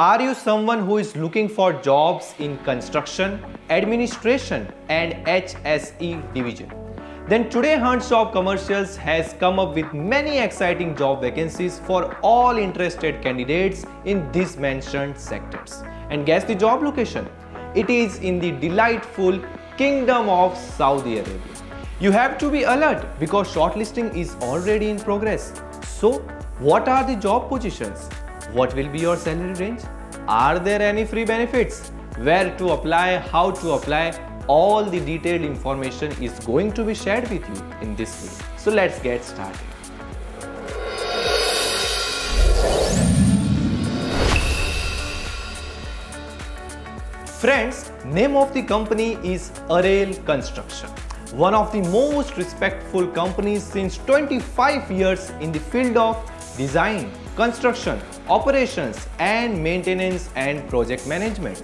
Are you someone who is looking for jobs in construction, administration and HSE division? Then today Hunt's Job Commercials has come up with many exciting job vacancies for all interested candidates in these mentioned sectors. And guess the job location? It is in the delightful Kingdom of Saudi Arabia. You have to be alert because shortlisting is already in progress. So, what are the job positions? What will be your salary range? Are there any free benefits? Where to apply? How to apply? All the detailed information is going to be shared with you in this video. So let's get started. Friends, name of the company is Arail Construction. One of the most respectful companies since 25 years in the field of design, construction, operations and maintenance and project management.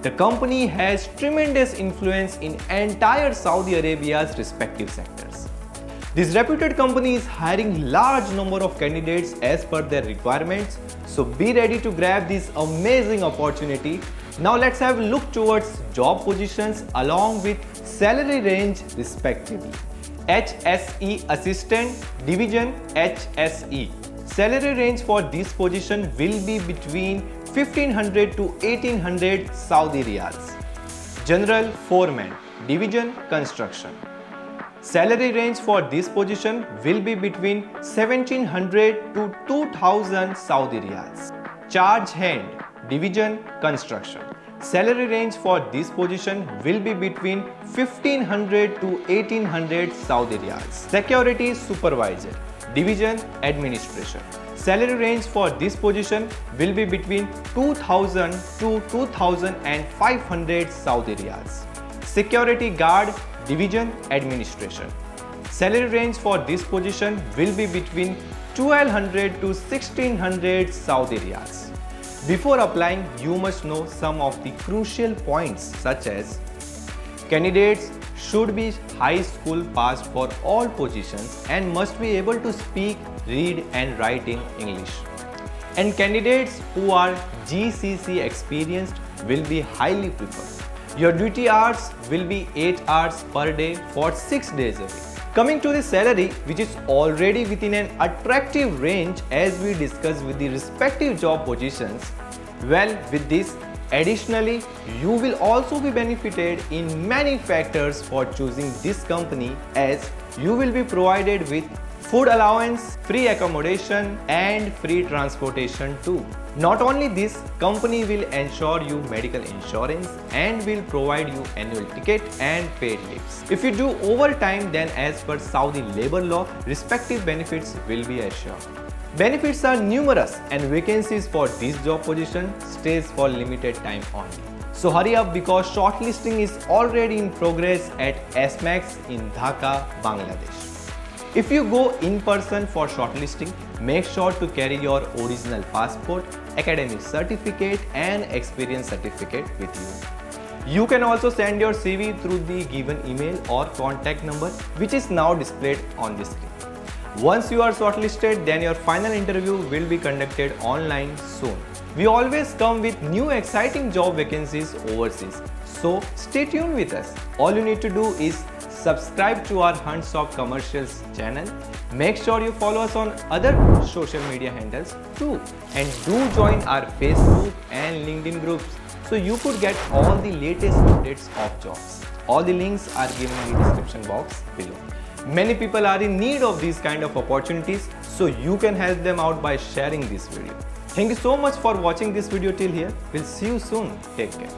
The company has tremendous influence in entire Saudi Arabia's respective sectors. This reputed company is hiring large number of candidates as per their requirements, so be ready to grab this amazing opportunity. Now let's have a look towards job positions along with salary range respectively. HSE Assistant Division HSE. Salary range for this position will be between 1500 to 1800 Saudi Riyals. General Foreman Division Construction. Salary range for this position will be between 1700 to 2000 Saudi Riyals. Charge Hand Division Construction. Salary range for this position will be between 1500 to 1800 Saudi Riyals. Security Supervisor Division Administration. Salary range for this position will be between 2000 to 2500 Saudi Riyals. Security Guard Division Administration. Salary range for this position will be between 1200 to 1600 Saudi Riyals. Before applying, you must know some of the crucial points such as candidates should be high school passed for all positions and must be able to speak, read and write in English. And candidates who are GCC experienced will be highly preferred. Your duty hours will be 8 hours per day for 6 days a week. Coming to the salary, which is already within an attractive range as we discussed with the respective job positions. Well, with this, additionally, you will also be benefited in many factors for choosing this company, as you will be provided with food allowance, free accommodation and free transportation too. Not only this, company will ensure you medical insurance and will provide you annual ticket and paid leaves. If you do overtime, then as per Saudi labor law, respective benefits will be assured. Benefits are numerous and vacancies for this job position stays for limited time only. So hurry up because shortlisting is already in progress at SMAX in Dhaka, Bangladesh. If you go in person for shortlisting, make sure to carry your original passport, academic certificate and experience certificate with you. You can also send your CV through the given email or contact number which is now displayed on the screen. Once you are shortlisted, then your final interview will be conducted online soon. We always come with new exciting job vacancies overseas. So stay tuned with us. All you need to do is subscribe to our Hunt's Job Commercials channel. Make sure you follow us on other social media handles too. And do join our Facebook and LinkedIn groups so you could get all the latest updates of jobs. All the links are given in the description box below. Many people are in need of these kind of opportunities, so you can help them out by sharing this video. Thank you so much for watching this video till here. We'll see you soon. Take care.